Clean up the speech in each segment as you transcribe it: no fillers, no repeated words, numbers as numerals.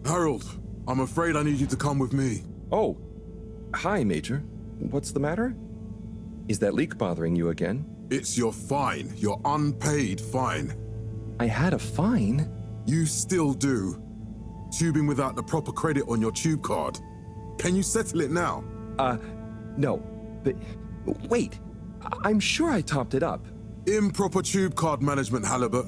Harold, I'm afraid I need you to come with me. Oh, hi, Major. What's the matter? Is that leak bothering you again? It's your fine, your unpaid fine. I had a fine? You still do. Tubing without the proper credit on your tube card. Can you settle it now? No. But wait, I'm sure I topped it up. Improper tube card management, Halibut.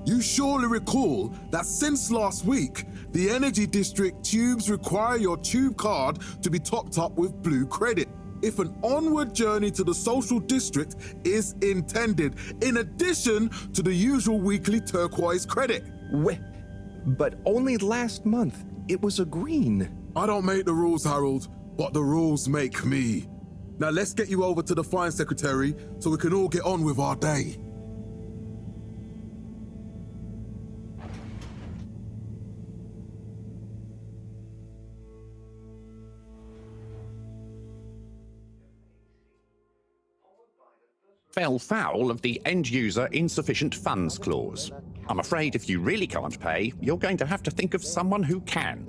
You surely recall that since last week, the Energy District tubes require your tube card to be topped up with blue credit if an onward journey to the social district is intended, in addition to the usual weekly turquoise credit. Wait, but only last month it was a green. I don't make the rules, Harold, but the rules make me. Now let's get you over to the fine secretary so we can all get on with our day. Fell foul of the end-user insufficient funds clause. I'm afraid if you really can't pay, you're going to have to think of someone who can.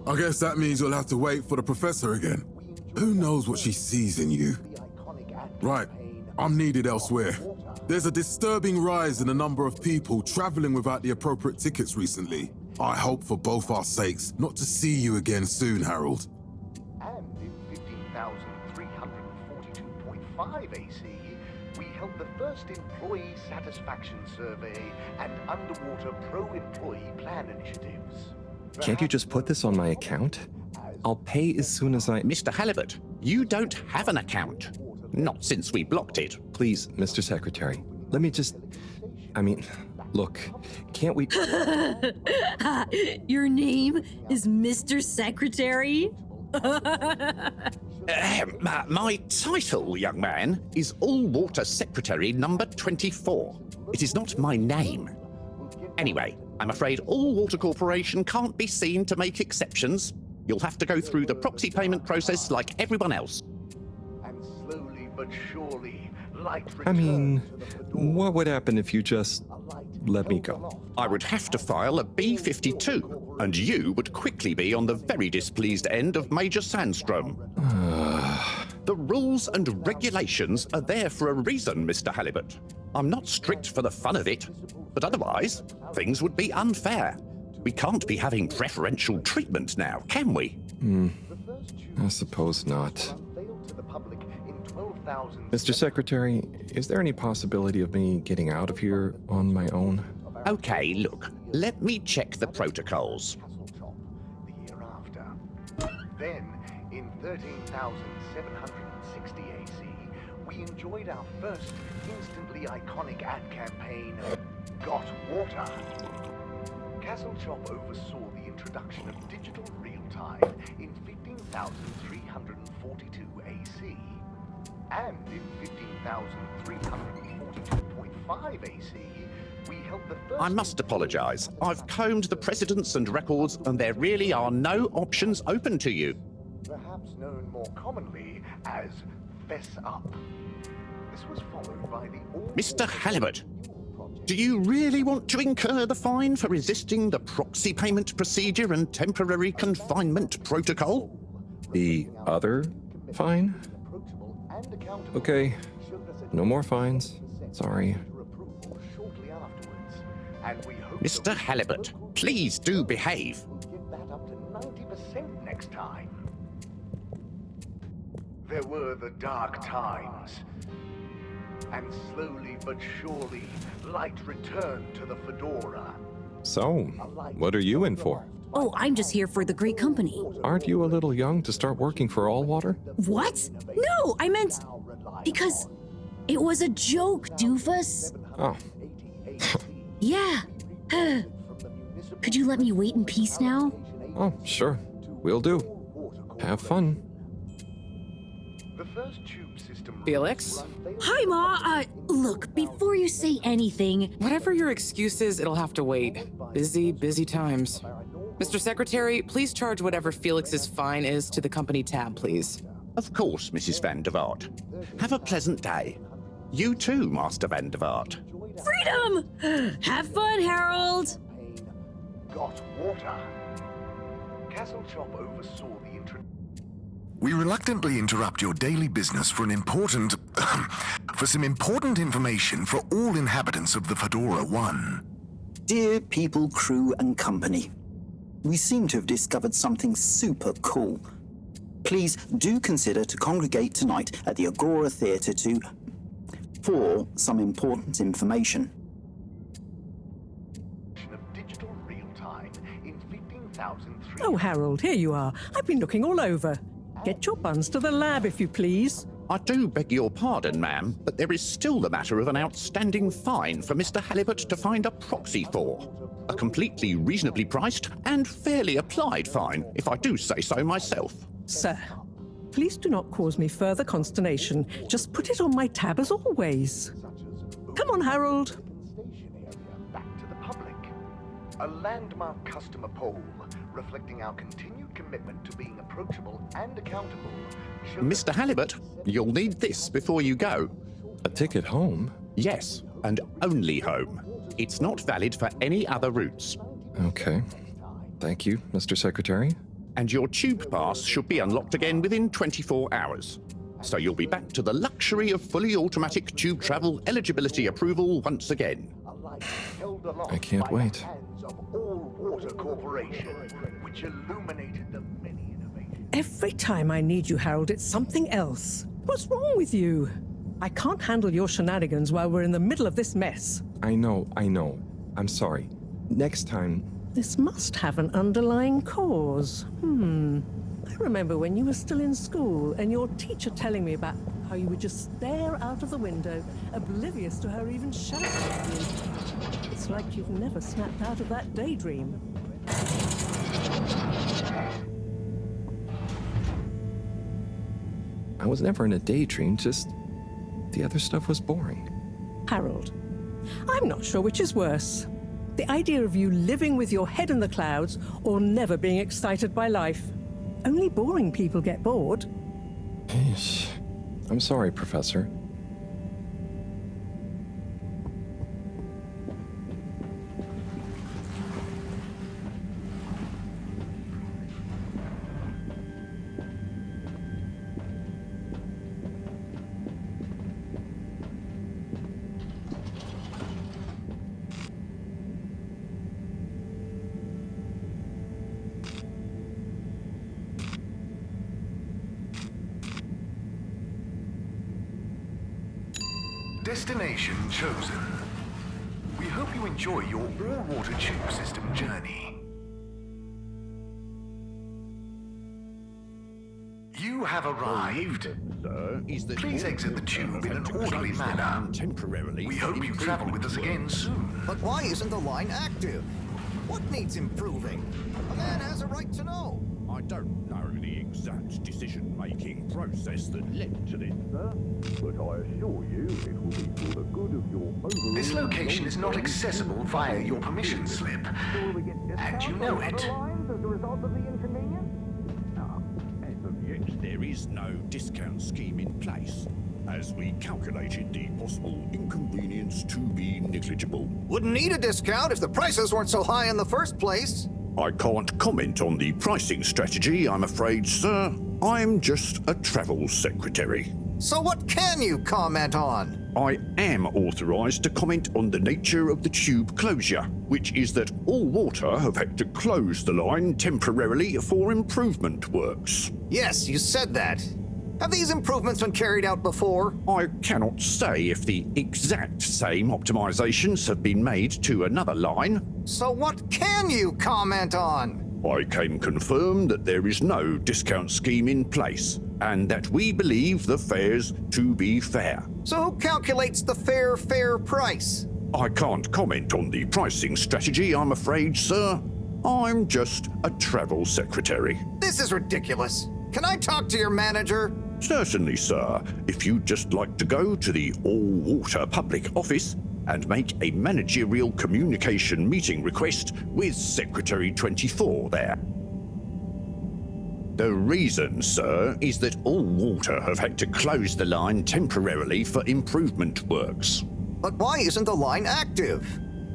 I guess that means you'll have to wait for the professor again. Who knows what she sees in you? Right, I'm needed elsewhere. There's a disturbing rise in the number of people traveling without the appropriate tickets recently. I hope for both our sakes not to see you again soon, Harold. And in 15,342.5 AC, we held the first employee satisfaction survey and underwater pro-employee plan initiatives. Can't you just put this on my account? I'll pay as soon as I... Mr. Halibut, you don't have an account. Not since we blocked it. Please, Mr. Secretary, let me just... look, can't we... Your name is Mr. Secretary? My title, young man, is All-Water Secretary number 24. It is not my name. Anyway, I'm afraid All-Water Corporation can't be seen to make exceptions. You'll have to go through the proxy payment process like everyone else. And slowly but surely, light what would happen if you just let me go? I would have to file a B-52, and you would quickly be on the very displeased end of Major Sandstrom. The rules and regulations are there for a reason, Mr. Halibut. I'm not strict for the fun of it, but otherwise, things would be unfair. We can't be having preferential treatment now, can we? I suppose not. Mr. Secretary, is there any possibility of me getting out of here on my own? Okay, look, let me check the protocols. The year after. Then, in 13,760 AC, we enjoyed our first instantly iconic ad campaign, Got Water. Castle Chop oversaw the introduction of digital real-time in 15,342 AC. And in 15,342.5 AC, we held the first... I must apologize. I've combed the precedents and records, and there really are no options open to you. Perhaps known more commonly as Fess Up. This was followed by the... Mr. Halibut, do you really want to incur the fine for resisting the proxy payment procedure and temporary confinement protocol? The other fine? Okay, no more fines. Sorry. Mr. Halibut, please do behave. Get that up to 90% next time. There were the dark times. And slowly but surely, light returned to the Fedora. So, what are you in for? Oh, I'm just here for the great company. Aren't you a little young to start working for All Water? What? No, I meant... because it was a joke, doofus. Oh. Yeah. Could you let me wait in peace now? Oh, sure. Will do. Have fun. The first tube system... Felix? Hi, Ma. Look, before you say anything... Whatever your excuse is, it'll have to wait. Busy times. Mr. Secretary, please charge whatever Felix's fine is to the company tab, please. Of course, Mrs. Van der Vaart. Have a pleasant day. You too, Master Van der Vaart. Freedom! Have fun, Harold! Got Water. Castle Chop oversaw the introduction. We reluctantly interrupt your daily business for some important information for all inhabitants of the FEDORA I. Dear people, crew, and company, we seem to have discovered something super cool. Please do consider to congregate tonight at the Agora Theatre for some important information. Of digital real-time in 15,003. Oh, Harold, here you are. I've been looking all over. Get your buns to the lab, if you please. I do beg your pardon, ma'am, but there is still the matter of an outstanding fine for Mr. Halibut to find a proxy for. A completely reasonably priced and fairly applied fine, if I do say so myself. Sir, please do not cause me further consternation. Just put it on my tab as always. Come on, Harold. Station area back to the public. A landmark customer poll reflecting our continued commitment to being approachable and accountable. Mr. Halibut, you'll need this before you go. A ticket home? Yes, and only home. It's not valid for any other routes. Okay. Thank you, Mr. Secretary. And your tube pass should be unlocked again within 24 hours. So you'll be back to the luxury of fully automatic tube travel eligibility approval once again. I can't wait. Which illuminated the many innovations. Every time I need you, Harold, it's something else. What's wrong with you? I can't handle your shenanigans while we're in the middle of this mess. I know. I'm sorry. Next time... This must have an underlying cause. I remember when you were still in school and your teacher telling me about how you would just stare out of the window, oblivious to her even shouting at you. It's like you've never snapped out of that daydream. I was never in a daydream, just... the other stuff was boring. Harold, I'm not sure which is worse. The idea of you living with your head in the clouds or never being excited by life. Only boring people get bored. Eesh. I'm sorry, Professor. Destination chosen. We hope you enjoy your all-water tube system journey. You have arrived. Please exit the tube in an orderly manner. We hope you travel with us again soon. But why isn't the line active? What needs improving? A man has a right to know. I don't know the exact decision-making process that led to this, sir, but I assure you it will be for the good of your overall... This location is not accessible via your permission slip, and you know it. As of yet, there is no discount scheme in place, as we calculated the possible inconvenience to be negligible. Wouldn't need a discount if the prices weren't so high in the first place. I can't comment on the pricing strategy, I'm afraid, sir. I'm just a travel secretary. So what can you comment on? I am authorized to comment on the nature of the tube closure, which is that All Water have had to close the line temporarily for improvement works. Yes, you said that. Have these improvements been carried out before? I cannot say if the exact same optimizations have been made to another line. So what can you comment on? I can confirm that there is no discount scheme in place, and that we believe the fares to be fair. So who calculates the fair price? I can't comment on the pricing strategy, I'm afraid, sir. I'm just a travel secretary. This is ridiculous. Can I talk to your manager? Certainly, sir. If you'd just like to go to the All Water public office and make a managerial communication meeting request with Secretary 24 there. The reason, sir, is that All Water have had to close the line temporarily for improvement works. But why isn't the line active?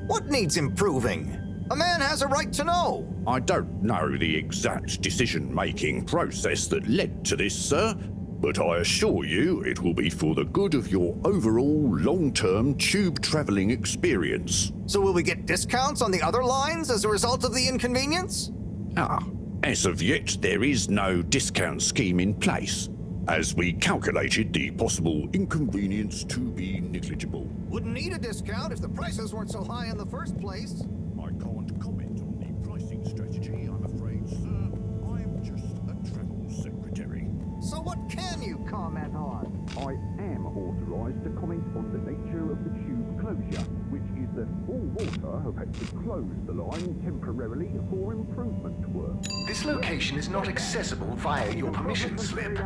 What needs improving? A man has a right to know. I don't know the exact decision-making process that led to this, sir, but I assure you it will be for the good of your overall long-term tube traveling experience. So will we get discounts on the other lines as a result of the inconvenience? As of yet, there is no discount scheme in place, as we calculated the possible inconvenience to be negligible. Wouldn't need a discount if the prices weren't so high in the first place. I can't comment on the pricing strategy, I'm afraid, sir. I'm just a travel secretary. So what can you comment on? I am authorised to comment on the nature of the tube closure, which is that all water have had to close the line temporarily for improvement work. This location is not accessible via your permission slip,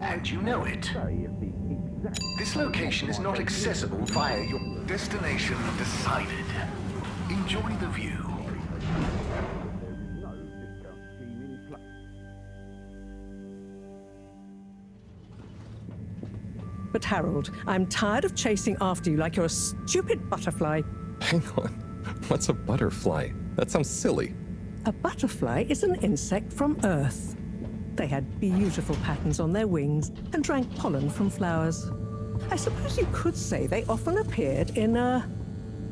and you know it. This location is not accessible via your destination decided. Enjoy the view. But Harold, I'm tired of chasing after you like you're a stupid butterfly. Hang on. What's a butterfly? That sounds silly. A butterfly is an insect from Earth. They had beautiful patterns on their wings and drank pollen from flowers. I suppose you could say they often appeared in,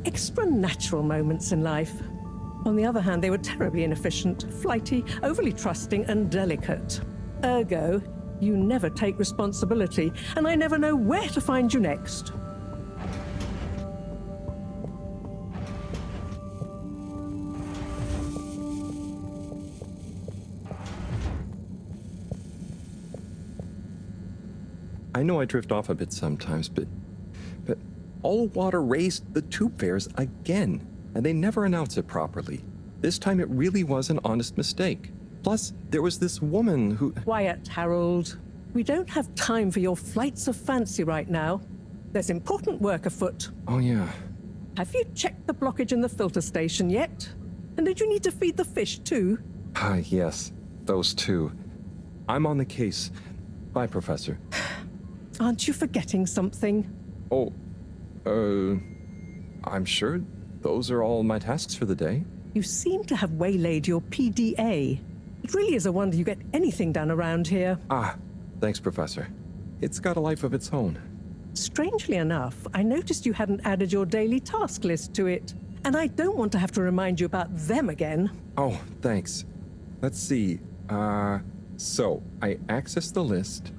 extra-natural moments in life. On the other hand, they were terribly inefficient, flighty, overly trusting, and delicate. Ergo, you never take responsibility, and I never know where to find you next. I know I drift off a bit sometimes, but all water raised the tube fares again, and they never announce it properly. This time it really was an honest mistake. Plus, there was this woman who... Quiet, Harold. We don't have time for your flights of fancy right now. There's important work afoot. Oh, yeah. Have you checked the blockage in the filter station yet? And did you need to feed the fish too? Yes, those two. I'm on the case. Bye, Professor. Aren't you forgetting something? Oh, I'm sure those are all my tasks for the day. You seem to have waylaid your PDA. It really is a wonder you get anything done around here. Thanks, Professor. It's got a life of its own. Strangely enough, I noticed you hadn't added your daily task list to it, and I don't want to have to remind you about them again. Oh, thanks. Let's see. So I access the list.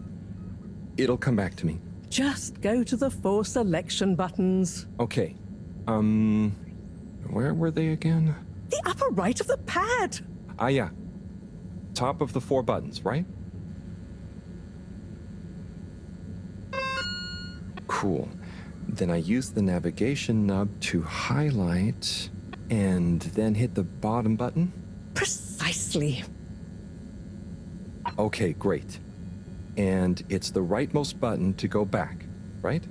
It'll come back to me. Just go to the 4 selection buttons. Okay. Where were they again? The upper right of the pad. Yeah. Top of the 4 buttons, right? Cool. Then I use the navigation nub to highlight and then hit the bottom button. Precisely. Okay, great. And it's the rightmost button to go back, right?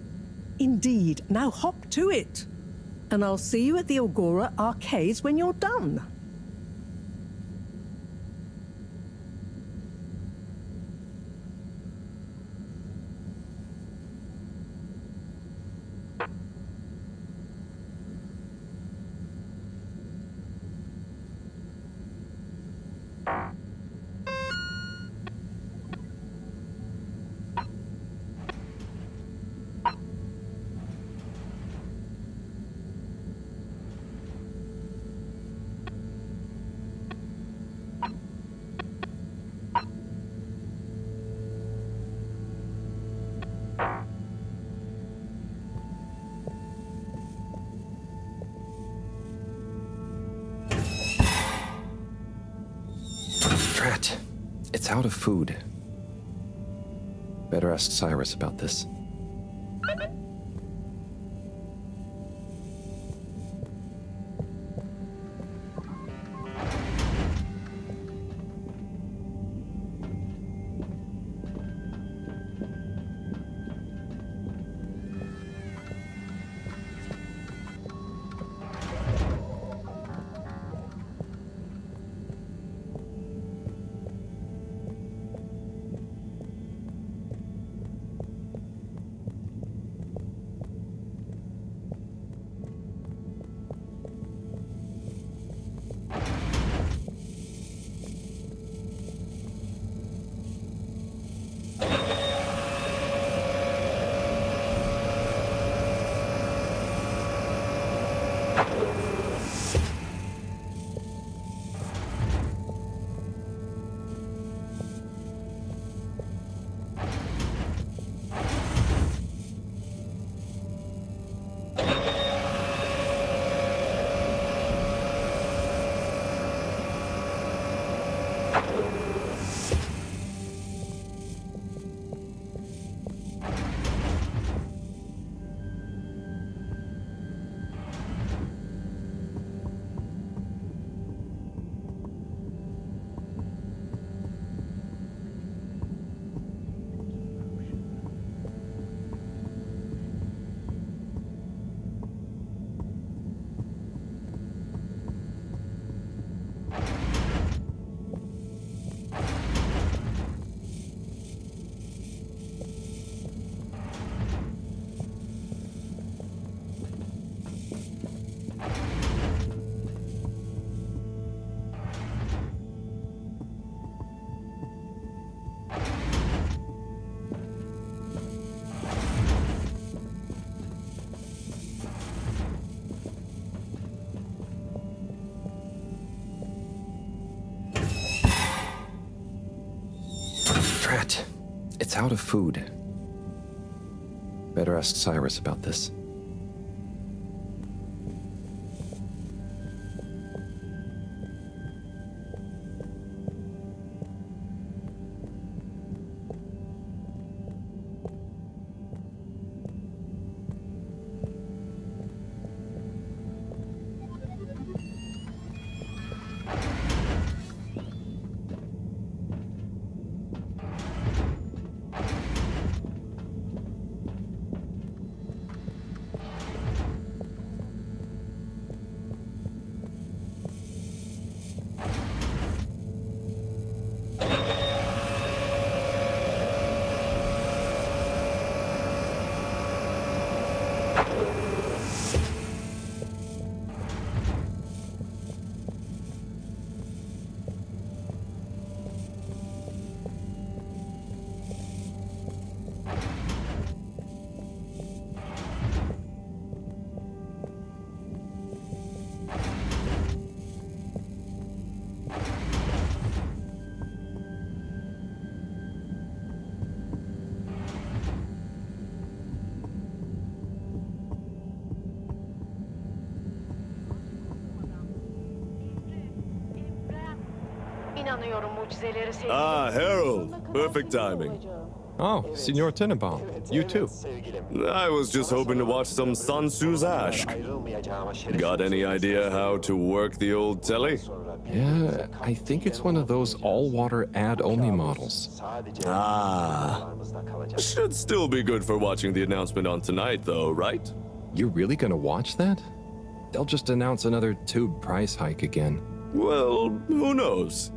Indeed. Now hop to it. And I'll see you at the Agora arcades when you're done. Drat. It's out of food. Better ask Cyrus about this. Drat. It's out of food. Better ask Cyrus about this. Ah, Harold. Perfect timing. Oh, Signor Tenenbaum. You too. I was just hoping to watch some Sun Tzu's Ash. Got any idea how to work the old telly? Yeah, I think it's one of those all-water ad-only models. Ah. Should still be good for watching the announcement on tonight, though, right? You're really gonna watch that? They'll just announce another tube price hike again. Well, who knows?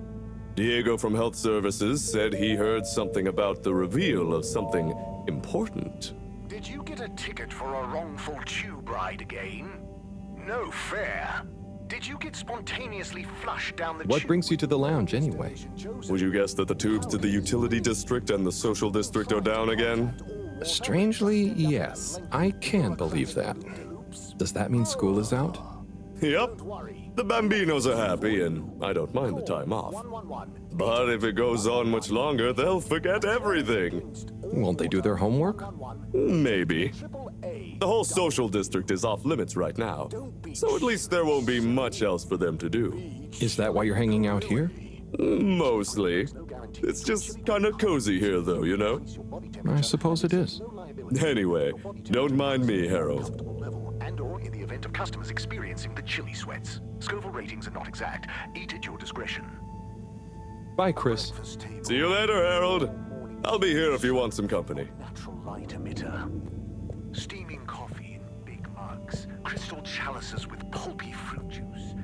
Diego from Health Services said he heard something about the reveal of something important. Did you get a ticket for a wrongful tube ride again? No fair. Did you get spontaneously flushed down the What tube? brings you to the lounge, anyway? Would you guess that the tubes to the utility district and the social district are down again? Strangely, yes. I can believe that. Does that mean school is out? Yep. The Bambinos are happy, and I don't mind the time off. But if it goes on much longer, they'll forget everything. Won't they do their homework? Maybe. The whole social district is off limits right now, so at least there won't be much else for them to do. Is that why you're hanging out here? Mostly. It's just kind of cozy here, though, you know? I suppose it is. Anyway, don't mind me, Harold. And/or in the event of customers experiencing the chili sweats. Scoville ratings are not exact. Eat at your discretion. Bye, Chris. See you later, Harold. I'll be here if you want some company. Natural light emitter. Steaming coffee in big mugs. Crystal chalices with pulpy fruit juice.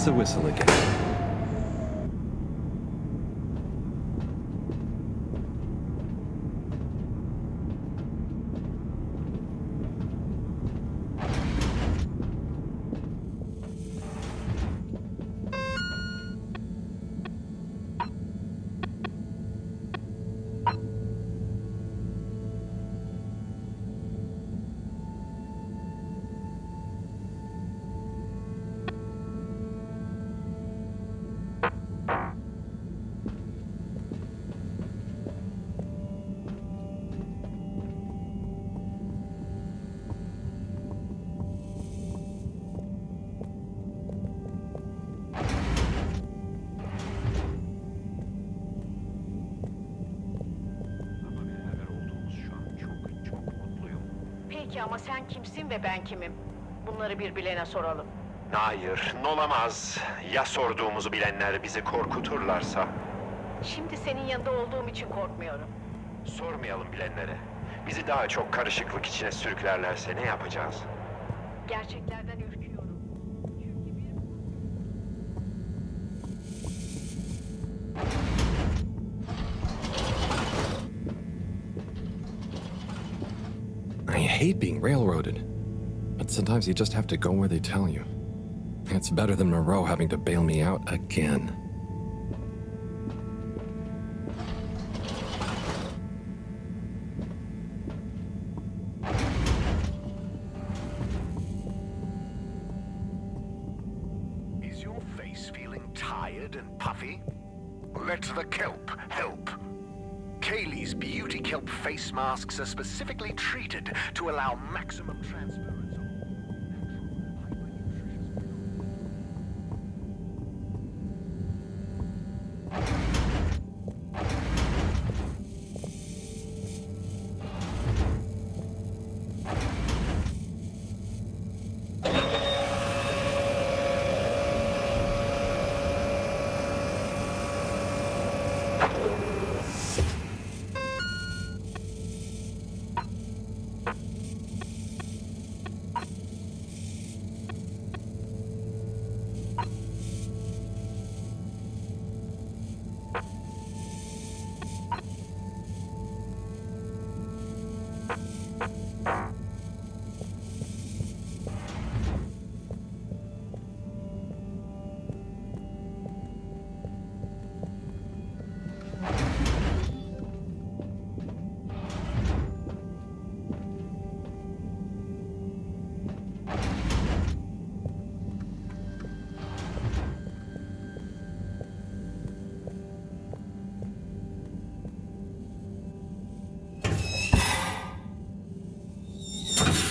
the whistle again. Peki ama sen kimsin ve ben kimim? Bunları birbirlerine soralım. Hayır, olamaz. Ya sorduğumuzu bilenler bizi korkuturlarsa? Şimdi senin yanında olduğum için korkmuyorum. Sormayalım bilenlere. Bizi daha çok karışıklık içine sürüklerlerse ne yapacağız? Gerçeklerden ürküyorum. I hate being railroaded, but sometimes you just have to go where they tell you. It's better than Mareaux having to bail me out again. Is your face feeling tired and puffy? Let the kelp help. Kaylee's beauty kelp face masks are specifically treated to allow maximum transference.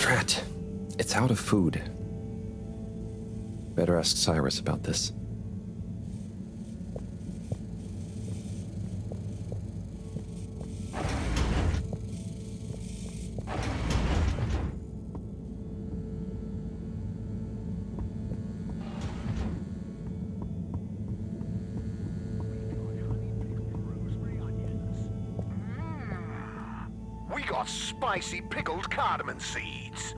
Drat. It's out of food. Better ask Cyrus about this. We got spicy pickled cardamom seeds.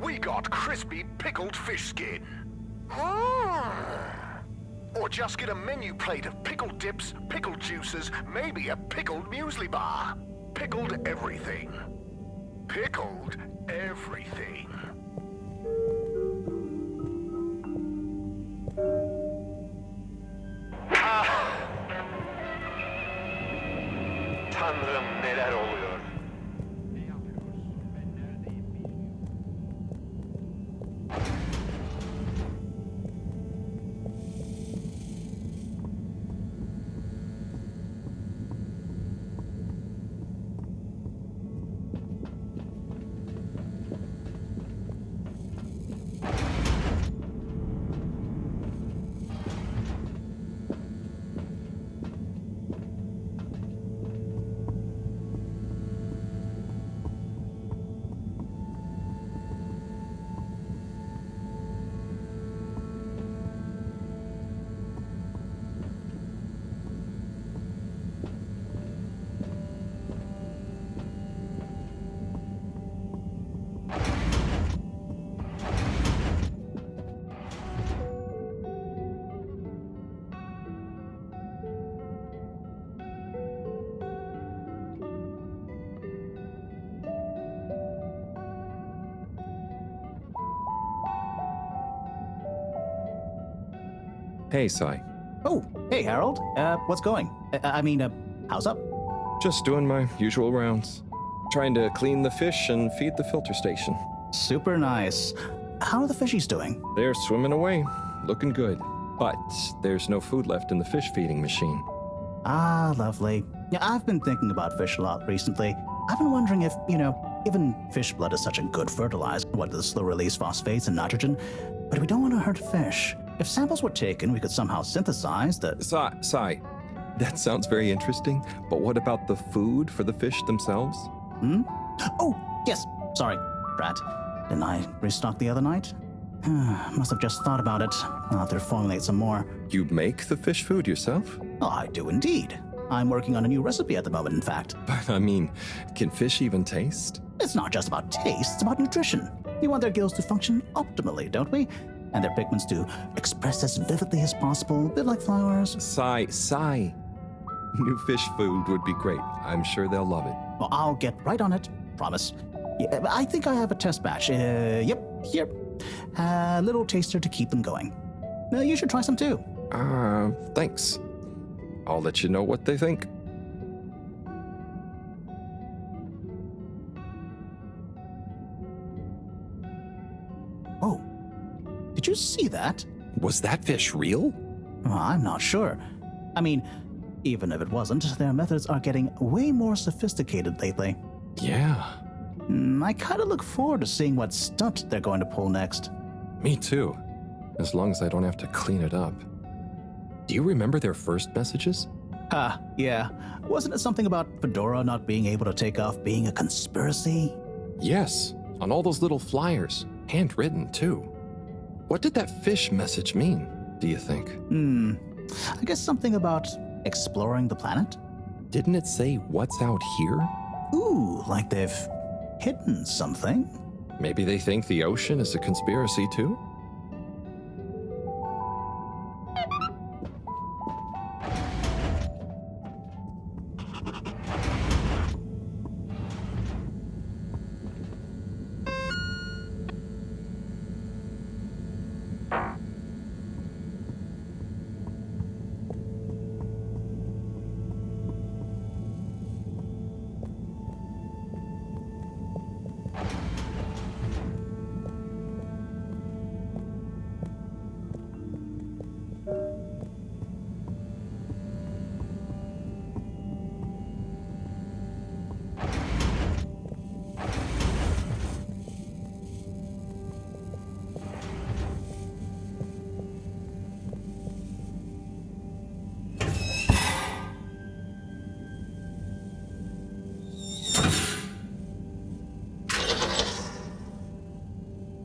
We got crispy pickled fish skin. Or just get a menu plate of pickled dips, pickled juices, maybe a pickled muesli bar. Pickled everything. Pickled everything. Tanrım neler oluyor? Hey, Sai. Oh, hey, Harold. What's going? How's up? Just doing my usual rounds. Trying to clean the fish and feed the filter station. Super nice. How are the fishies doing? They're swimming away, looking good. But there's no food left in the fish feeding machine. Ah, lovely. Yeah, I've been thinking about fish a lot recently. I've been wondering if, given fish blood is such a good fertilizer, what the slow-release phosphates and nitrogen, but we don't want to hurt fish. If samples were taken, we could somehow synthesize the... Sai, that sounds very interesting, but what about the food for the fish themselves? Oh, yes. Sorry, Brad. Didn't I restock the other night? Must have just thought about it. I'll have to formulate some more. You make the fish food yourself? Oh, I do indeed. I'm working on a new recipe at the moment, in fact. But can fish even taste? It's not just about taste, it's about nutrition. We want their gills to function optimally, don't we? And their pigments to express as vividly as possible, a bit like flowers. Sai. New fish food would be great. I'm sure they'll love it. Well, I'll get right on it. Promise. Yeah, I think I have a test batch. Yep, here. A little taster to keep them going. You should try some too. Thanks. I'll let you know what they think. Oh, did you see that? Was that fish real? Well, I'm not sure. I mean, even if it wasn't, their methods are getting way more sophisticated lately. Yeah. I kind of look forward to seeing what stunt they're going to pull next. Me too. As long as I don't have to clean it up. Do you remember their first messages? Yeah. Wasn't it something about FEDORA not being able to take off being a conspiracy? Yes, on all those little flyers. Handwritten, too. What did that fish message mean, do you think? I guess something about exploring the planet? Didn't it say what's out here? Ooh, like they've hidden something? Maybe they think the ocean is a conspiracy, too?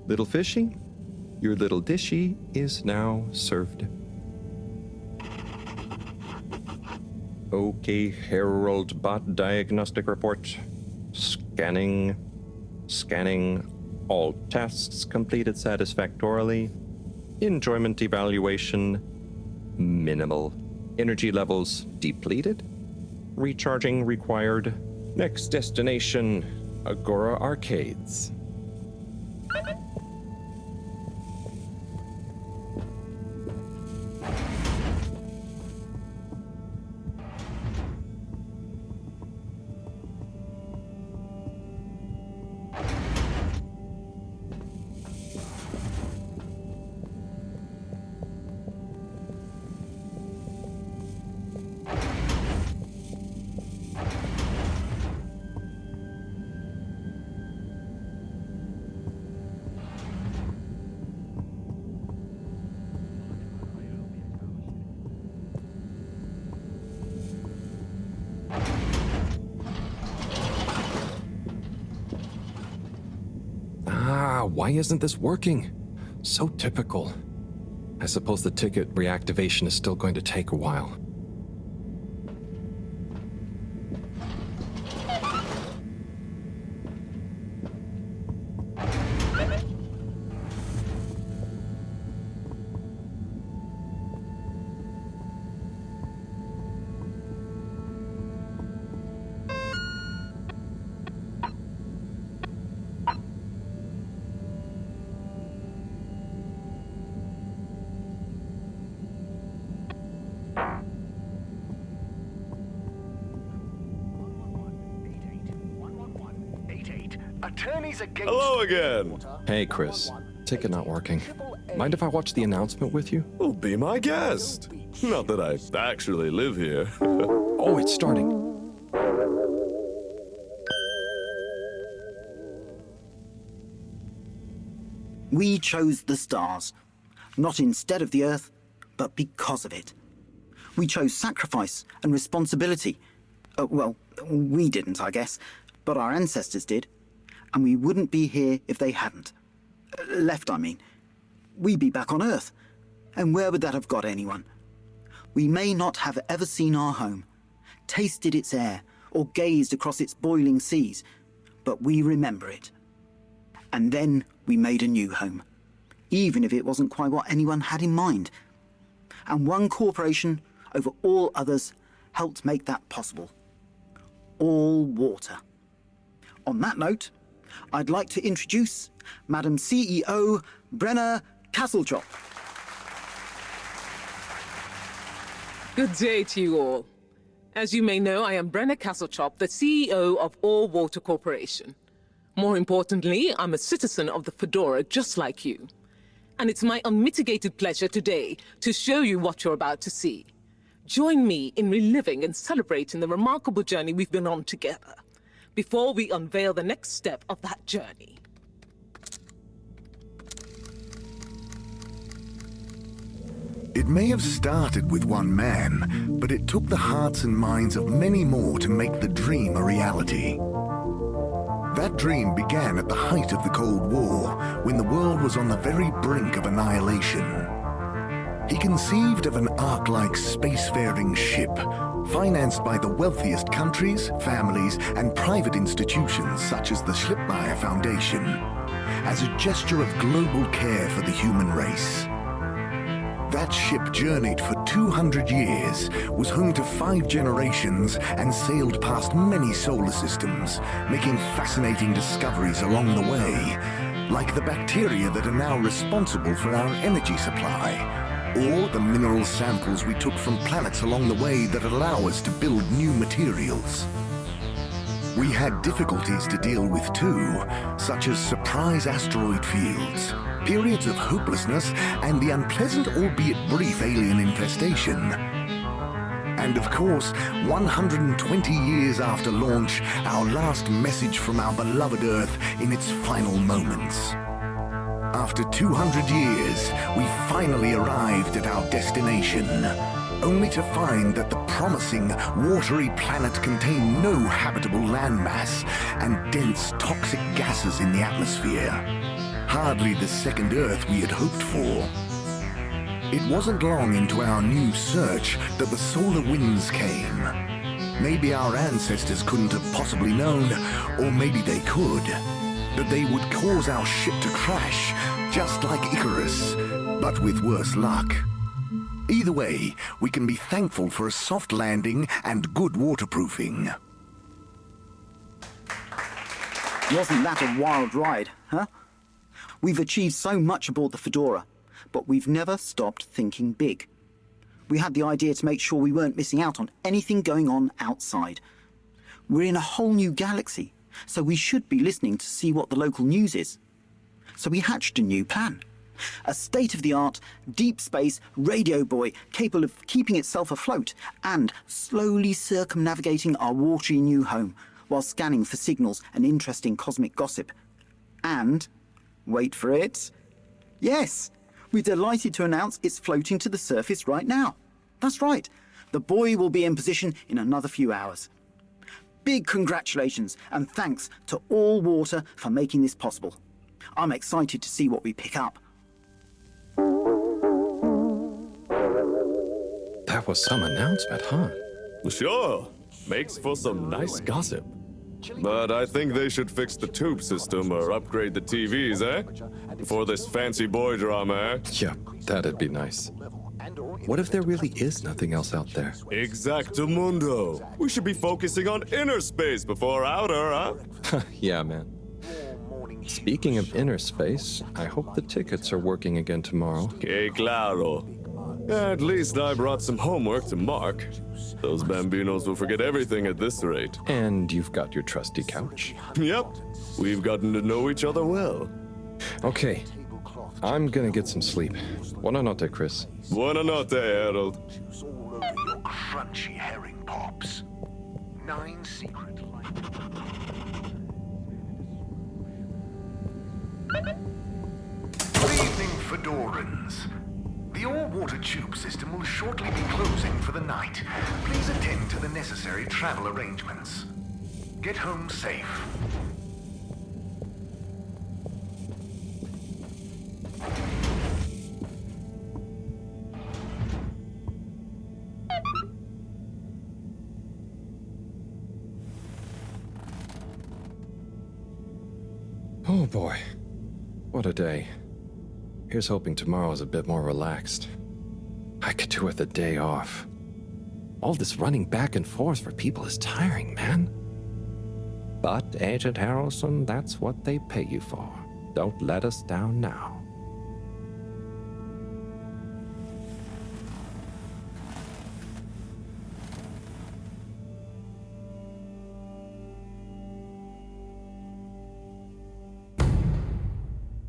Little fishy, your little dishy is now served. Okay, Harold Bot Diagnostic Report. Scanning. All tasks completed satisfactorily. Enjoyment evaluation, minimal. Energy levels depleted. Recharging required. Next destination, Agora Arcades. Why isn't this working? So typical. I suppose the ticket reactivation is still going to take a while. Attorneys against... Hello again. Hey, Chris. Ticket not working. Mind if I watch the announcement with you? Well, be my guest. Not that I actually live here. Oh, it's starting. We chose the stars, not instead of the Earth, but because of it. We chose sacrifice and responsibility. Well, we didn't, I guess, but our ancestors did, and we wouldn't be here if they hadn't. Left, I mean. We'd be back on Earth, and where would that have got anyone? We may not have ever seen our home, tasted its air, or gazed across its boiling seas, but we remember it. And then we made a new home, even if it wasn't quite what anyone had in mind. And one corporation over all others helped make that possible. All water. On that note, I'd like to introduce Madam CEO Brenna Castletop. Good day to you all. As you may know, I am Brenna Castletop, the CEO of All Water Corporation. More importantly, I'm a citizen of the Fedora just like you. And it's my unmitigated pleasure today to show you what you're about to see. Join me in reliving and celebrating the remarkable journey we've been on together, before we unveil the next step of that journey. It may have started with one man, but it took the hearts and minds of many more to make the dream a reality. That dream began at the height of the Cold War, when the world was on the very brink of annihilation. He conceived of an ark-like spacefaring ship, financed by the wealthiest countries, families, and private institutions such as the Schlipmeyer Foundation, as a gesture of global care for the human race. That ship journeyed for 200 years, was home to 5 generations, and sailed past many solar systems, making fascinating discoveries along the way, like the bacteria that are now responsible for our energy supply, or the mineral samples we took from planets along the way that allow us to build new materials. We had difficulties to deal with too, such as surprise asteroid fields, periods of hopelessness, and the unpleasant albeit brief alien infestation. And of course, 120 years after launch, our last message from our beloved Earth in its final moments. After 200 years, we finally arrived at our destination, only to find that the promising, watery planet contained no habitable landmass and dense, toxic gases in the atmosphere. Hardly the second Earth we had hoped for. It wasn't long into our new search that the solar winds came. Maybe our ancestors couldn't have possibly known, or maybe they could, that they would cause our ship to crash, just like Icarus, but with worse luck. Either way, we can be thankful for a soft landing and good waterproofing. Wasn't that a wild ride, huh? We've achieved so much aboard the Fedora, but we've never stopped thinking big. We had the idea to make sure we weren't missing out on anything going on outside. We're in a whole new galaxy, so we should be listening to see what the local news is. So we hatched a new plan. A state-of-the-art, deep space radio buoy capable of keeping itself afloat and slowly circumnavigating our watery new home while scanning for signals and interesting cosmic gossip. And, wait for it, yes, we're delighted to announce it's floating to the surface right now. That's right, the buoy will be in position in another few hours. Big congratulations and thanks to All Water for making this possible. I'm excited to see what we pick up. That was some announcement, huh? Sure. Makes for some nice gossip. But I think they should fix the tube system or upgrade the TVs, eh? For this fancy boy drama, eh? Yeah, that'd be nice. What if there really is nothing else out there? Exactamundo. We should be focusing on inner space before outer, huh? Yeah, man. Speaking of inner space, I hope the tickets are working again tomorrow. Que claro. At least I brought some homework to mark. Those bambinos will forget everything at this rate. And you've got your trusty couch. Yep, we've gotten to know each other well. Okay, I'm gonna get some sleep. Buonanotte, Chris. Buonanotte, Harold. All over your crunchy herring pops. 9 secret life. Good evening, Fedorans. The all-water tube system will shortly be closing for the night. Please attend to the necessary travel arrangements. Get home safe. Oh boy, what a day. Here's hoping tomorrow's a bit more relaxed. I could do with a day off. All this running back and forth for people is tiring, man. But, Agent Harrelson, that's what they pay you for. Don't let us down now.